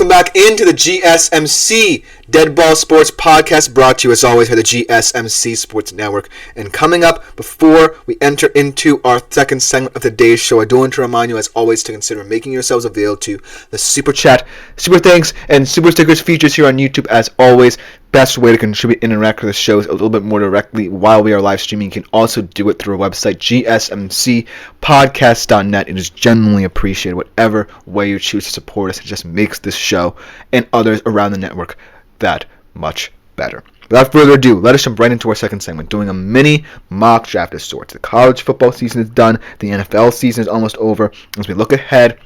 welcome back into the GSMC Dead Ball Sports Podcast, brought to you as always by the GSMC Sports Network. And coming up, before we enter into our second segment of today's show, I do want to remind you as always to consider making yourselves available to the Super Chat, Super Thanks, and Super Stickers features here on YouTube as always. Best way to contribute and interact with the shows a little bit more directly while we are live streaming. You can also do it through our website, gsmcspodcast.net. It is genuinely appreciated whatever way you choose to support us. It just makes this show and others around the network that much better. Without further ado, let us jump right into our second segment, doing a mini mock draft of sorts. The college football season is done. The NFL season is almost over. As we look ahead,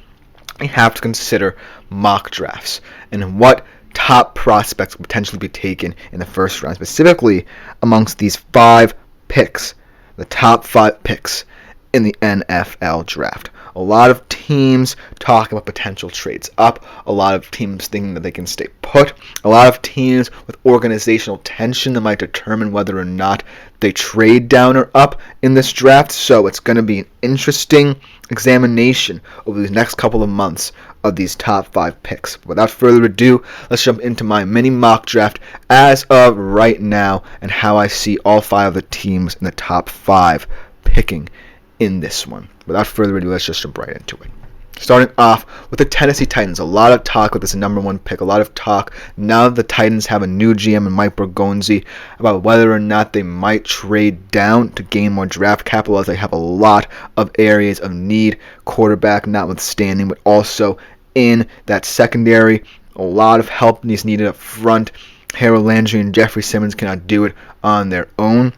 we have to consider mock drafts and what top prospects will potentially be taken in the first round, specifically amongst these 5 picks, the top 5 picks in the NFL draft. A lot of teams talking about potential trades up, a lot of teams thinking that they can stay put, a lot of teams with organizational tension that might determine whether or not they trade down or up in this draft. So it's going to be an interesting examination over these next couple of months of these top 5 picks. Without further ado, let's jump into my mini mock draft as of right now and how I see all 5 of the teams in the top 5 picking in this one. Without further ado, let's just jump right into it. Starting off with the Tennessee Titans. A lot of talk with this number 1 pick. A lot of talk now that the Titans have a new GM in Mike Bergonzi about whether or not they might trade down to gain more draft capital, as they have a lot of areas of need, quarterback notwithstanding, but also in that secondary. A lot of help is needed up front. Harold Landry and Jeffrey Simmons cannot do it on their own.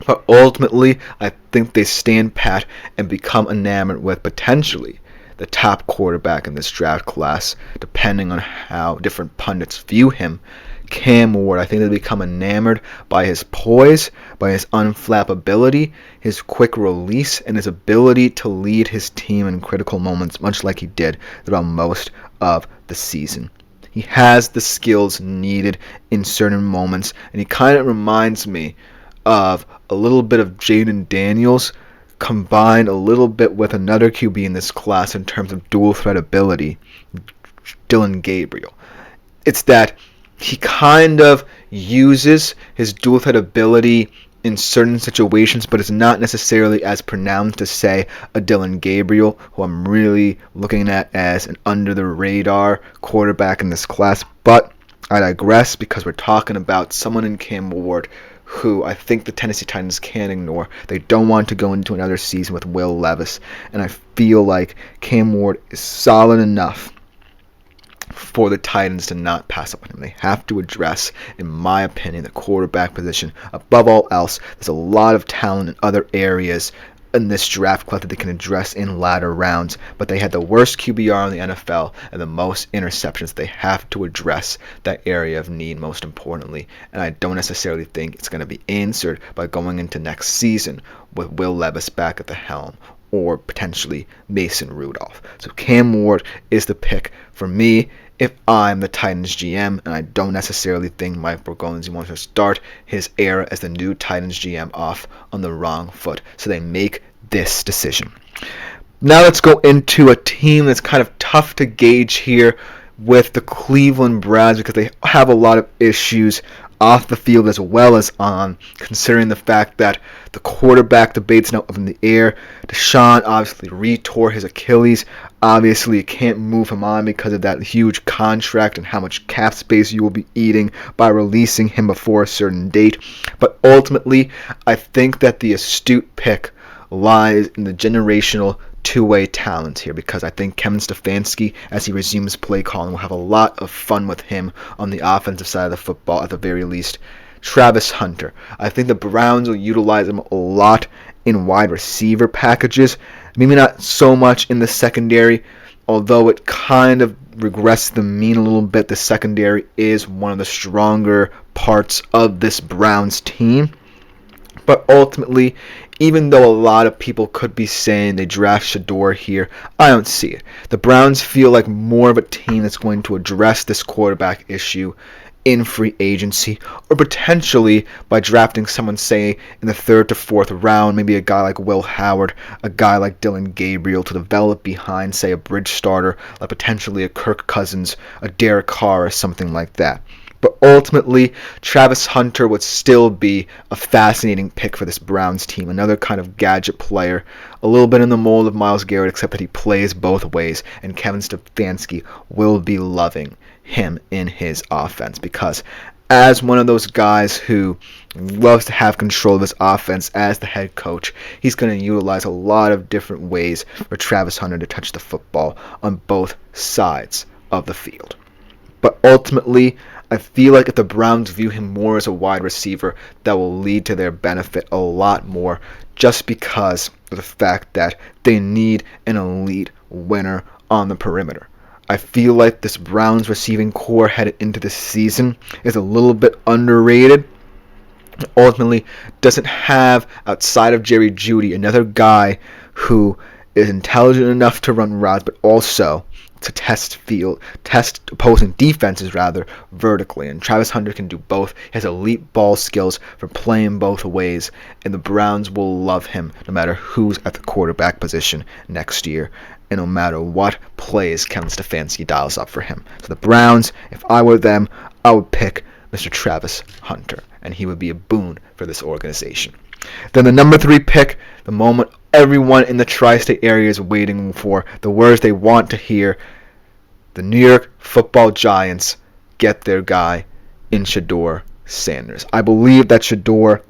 But ultimately, I think they stand pat and become enamored with potentially the top quarterback in this draft class, depending on how different pundits view him. Cam Ward, I think they become enamored by his poise, by his unflappability, his quick release, and his ability to lead his team in critical moments, much like he did throughout most of the season. He has the skills needed in certain moments, and he kind of reminds me of a little bit of Jaden Daniels combined a little bit with another QB in this class in terms of dual threat ability, Dillon Gabriel. It's that he kind of uses his dual threat ability in certain situations, but it's not necessarily as pronounced as, say, a Dillon Gabriel, who I'm really looking at as an under-the-radar quarterback in this class. But I digress, because we're talking about someone in Cam Ward who I think the Tennessee Titans can't ignore. They don't want to go into another season with Will Levis, and I feel like Cam Ward is solid enough for the Titans to not pass up on him. They have to address, in my opinion, the quarterback position. Above all else, there's a lot of talent in other areas in this draft class that they can address in latter rounds, but they had the worst QBR in the NFL and the most interceptions. They have to address that area of need most importantly, and I don't necessarily think it's going to be answered by going into next season with Will Levis back at the helm or potentially Mason Rudolph. So Cam Ward is the pick for me if I'm the Titans GM, and I don't necessarily think Mike Bergonzi wants to start his era as the new Titans GM off on the wrong foot. So they make this decision. Now let's go into a team that's kind of tough to gauge here with the Cleveland Browns, because they have a lot of issues off the field as well as on, considering the fact that the quarterback debate's now up in the air. Deshaun obviously retore his Achilles. Obviously, you can't move him on because of that huge contract and how much cap space you will be eating by releasing him before a certain date. But ultimately, I think that the astute pick lies in the generational two-way talent here, because I think Kevin Stefanski, as he resumes play calling, will have a lot of fun with him on the offensive side of the football at the very least. Travis Hunter, I think the Browns will utilize him a lot in wide receiver packages, maybe not so much in the secondary, although it kind of regressed the mean a little bit. The secondary is one of the stronger parts of this Browns team. But ultimately, even though a lot of people could be saying they draft Shador here, I don't see it. The Browns feel like more of a team that's going to address this quarterback issue in free agency, or potentially by drafting someone, say, in the 3rd to 4th round, maybe a guy like Will Howard, a guy like Dylan Gabriel, to develop behind, say, a bridge starter, like potentially a Kirk Cousins, a Derek Carr, or something like that. But ultimately, Travis Hunter would still be a fascinating pick for this Browns team. Another kind of gadget player, a little bit in the mold of Myles Garrett, except that he plays both ways, and Kevin Stefanski will be loving him in his offense, because as one of those guys who loves to have control of his offense as the head coach, he's going to utilize a lot of different ways for Travis Hunter to touch the football on both sides of the field. But ultimately, I feel like if the Browns view him more as a wide receiver, that will lead to their benefit a lot more, just because of the fact that they need an elite winner on the perimeter. I feel like this Browns receiving core headed into this season is a little bit underrated. Ultimately, doesn't have, outside of Jerry Jeudy, another guy who is intelligent enough to run routes, but also to test opposing defenses vertically. And Travis Hunter can do both. He has elite ball skills for playing both ways, and the Browns will love him no matter who's at the quarterback position next year, and no matter what plays Kevin Stefanski dials up for him. So the Browns, if I were them, I would pick Mr. Travis Hunter, and he would be a boon for this organization. Then the number 3 pick, the moment everyone in the tri-state area is waiting for, the words they want to hear, the New York Football Giants get their guy in Shador Sanders. I believe that Shador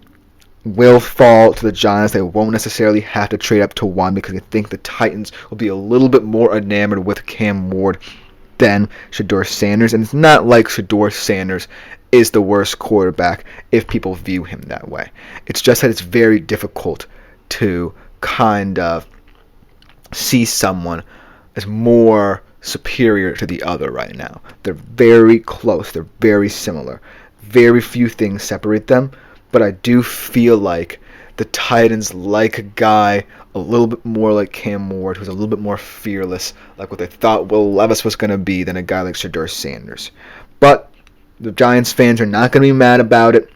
will fall to the Giants. They won't necessarily have to trade up to 1, because I think the Titans will be a little bit more enamored with Cam Ward than Shador Sanders. And it's not like Shador Sanders is the worst quarterback if people view him that way. It's just that it's very difficult to kind of see someone as more superior to the other right now. They're very close. They're very similar. Very few things separate them, but I do feel like the Titans like a guy a little bit more like Cam Ward, who's a little bit more fearless, like what they thought Will Levis was going to be, than a guy like Shador Sanders. But the Giants fans are not going to be mad about it,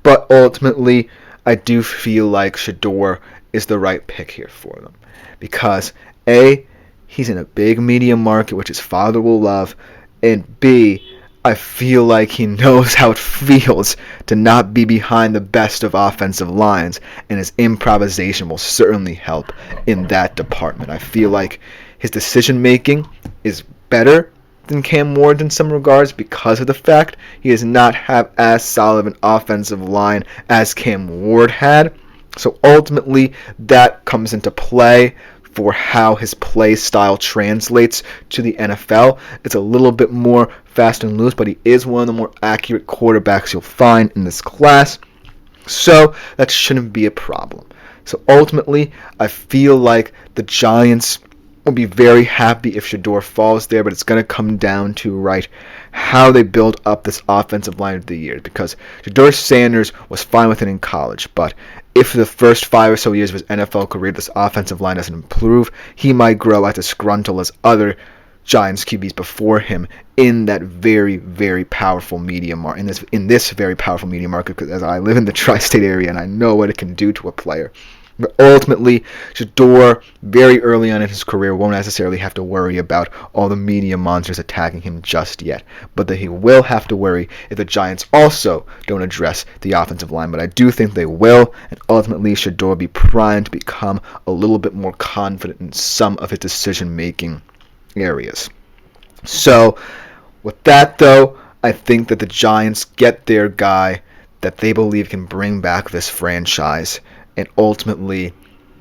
but ultimately I do feel like Shador is the right pick here for them, because A, he's in a big media market, which his father will love, and B, I feel like he knows how it feels to not be behind the best of offensive lines, and his improvisation will certainly help in that department. I feel like his decision-making is better than Cam Ward in some regards, because of the fact he does not have as solid an offensive line as Cam Ward had. So ultimately, that comes into play for how his play style translates to the NFL. It's a little bit more fast and loose, but he is one of the more accurate quarterbacks you'll find in this class. So that shouldn't be a problem. So ultimately, I feel like the Giants will be very happy if Shador falls there, but it's going to come down to how they build up this offensive line of the year, because Shador Sanders was fine with it in college, but if the first 5 or so years of his NFL career this offensive line doesn't improve, he might grow as disgruntled as other Giants QBs before him in that very, very powerful media market, in this very powerful media market, because as I live in the tri-state area and I know what it can do to a player. But ultimately, Shador, very early on in his career, won't necessarily have to worry about all the media monsters attacking him just yet. But that he will have to worry if the Giants also don't address the offensive line. But I do think they will, and ultimately Shador will be primed to become a little bit more confident in some of his decision-making areas. So, with that though, I think that the Giants get their guy that they believe can bring back this franchise. And ultimately,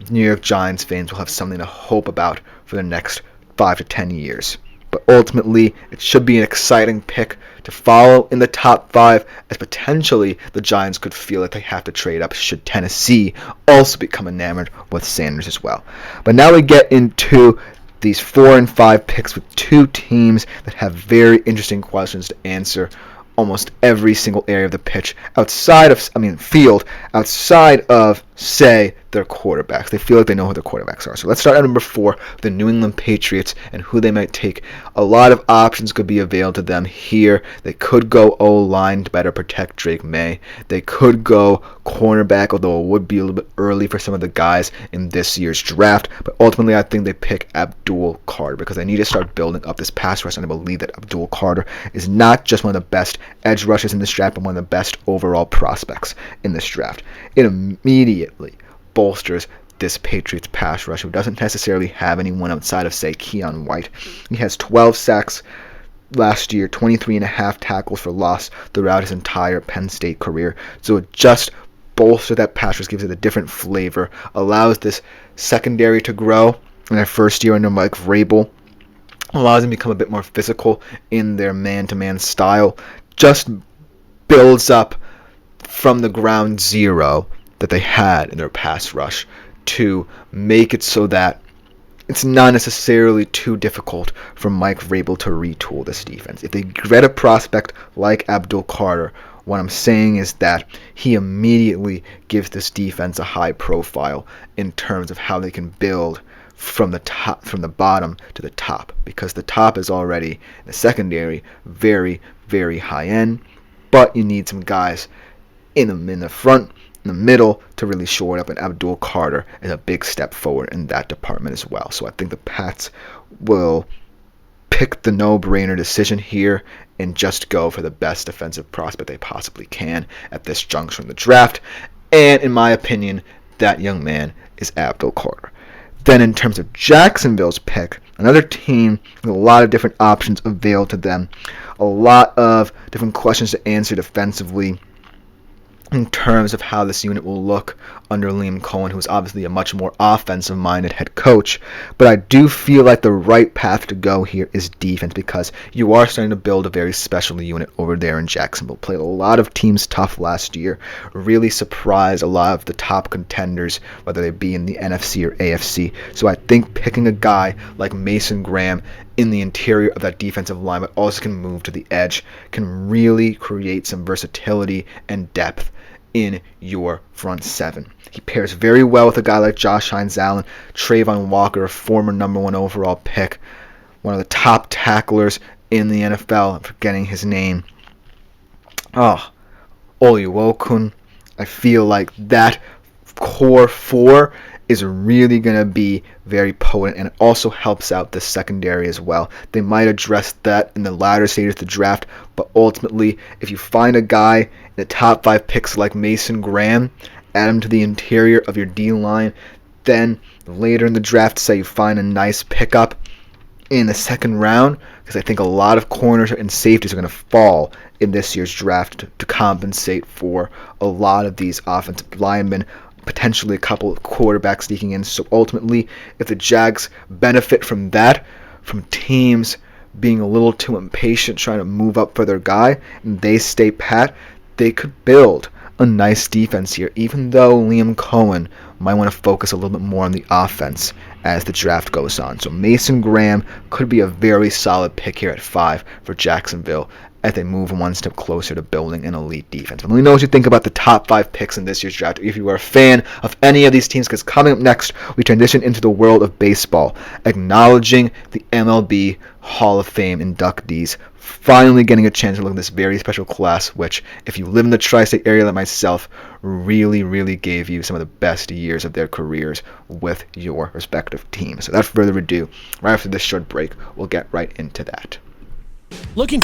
New York Giants fans will have something to hope about for the next 5 to 10 years. But ultimately, it should be an exciting pick to follow in the top 5, as potentially the Giants could feel that they have to trade up should Tennessee also become enamored with Sanders as well. But now we get into these 4 and 5 picks with 2 teams that have very interesting questions to answer almost every single area of the field outside of say their quarterbacks. They feel like they know who their quarterbacks are. So let's start at number 4, the New England Patriots, and who they might take. A lot of options could be available to them here. They could go O-line to better protect Drake May. They could go cornerback, although it would be a little bit early for some of the guys in this year's draft. But ultimately, I think they pick Abdul Carter because they need to start building up this pass rush, and I believe that Abdul Carter is not just one of the best edge rushers in this draft, but one of the best overall prospects in this draft. It immediately bolsters this Patriots pass rush, who doesn't necessarily have anyone outside of, say, Keion White. He has 12 sacks last year, 23.5 tackles for loss throughout his entire Penn State career. So it just bolsters that pass rush, gives it a different flavor, allows this secondary to grow in their first year under Mike Vrabel, allows them to become a bit more physical in their man-to-man style, just builds up from the ground zero that they had in their pass rush to make it so that it's not necessarily too difficult for Mike Vrabel to retool this defense. If they get a prospect like Abdul Carter, what I'm saying is that he immediately gives this defense a high profile in terms of how they can build from the top, from the bottom to the top, because the top is already, the secondary, very, very high end, but you need some guys in the front, in the middle, to really shore it up, and Abdul Carter is a big step forward in that department as well. So I think the Pats will pick the no-brainer decision here and just go for the best defensive prospect they possibly can at this juncture in the draft. And in my opinion, that young man is Abdul Carter. Then in terms of Jacksonville's pick, another team with a lot of different options available to them, a lot of different questions to answer defensively in terms of how this unit will look under Liam Cohen, who's obviously a much more offensive-minded head coach. But I do feel like the right path to go here is defense, because you are starting to build a very special unit over there in Jacksonville. Played a lot of teams tough last year, really surprised a lot of the top contenders, whether they be in the NFC or AFC. So I think picking a guy like Mason Graham in the interior of that defensive line, but also can move to the edge, can really create some versatility and depth in your front seven. He pairs very well with a guy like Josh Hines-Allen, Trayvon Walker, a former number 1 overall pick, one of the top tacklers in the NFL. I'm forgetting his name. Oluokun. I feel like that core 4 is really going to be very potent, and it also helps out the secondary as well. They might address that in the latter stages of the draft, but ultimately, if you find a guy in the top 5 picks like Mason Graham, add him to the interior of your D-line, then later in the draft, say you find a nice pickup in the second round, because I think a lot of corners and safeties are going to fall in this year's draft to compensate for a lot of these offensive linemen, potentially a couple of quarterbacks sneaking in. So ultimately, if the Jags benefit from that, from teams being a little too impatient trying to move up for their guy, and they stay pat, they could build a nice defense here, even though Liam Cohen might want to focus a little bit more on the offense as the draft goes on. So Mason Graham could be a very solid pick here at 5 for Jacksonville as they move one step closer to building an elite defense. Let me know what you think about the top 5 picks in this year's draft, if you are a fan of any of these teams, because coming up next, we transition into the world of baseball, acknowledging the MLB Hall of Fame inductees, finally getting a chance to look at this very special class, which, if you live in the tri-state area like myself, really, really gave you some of the best years of their careers with your respective teams. So without further ado, right after this short break, we'll get right into that. Looking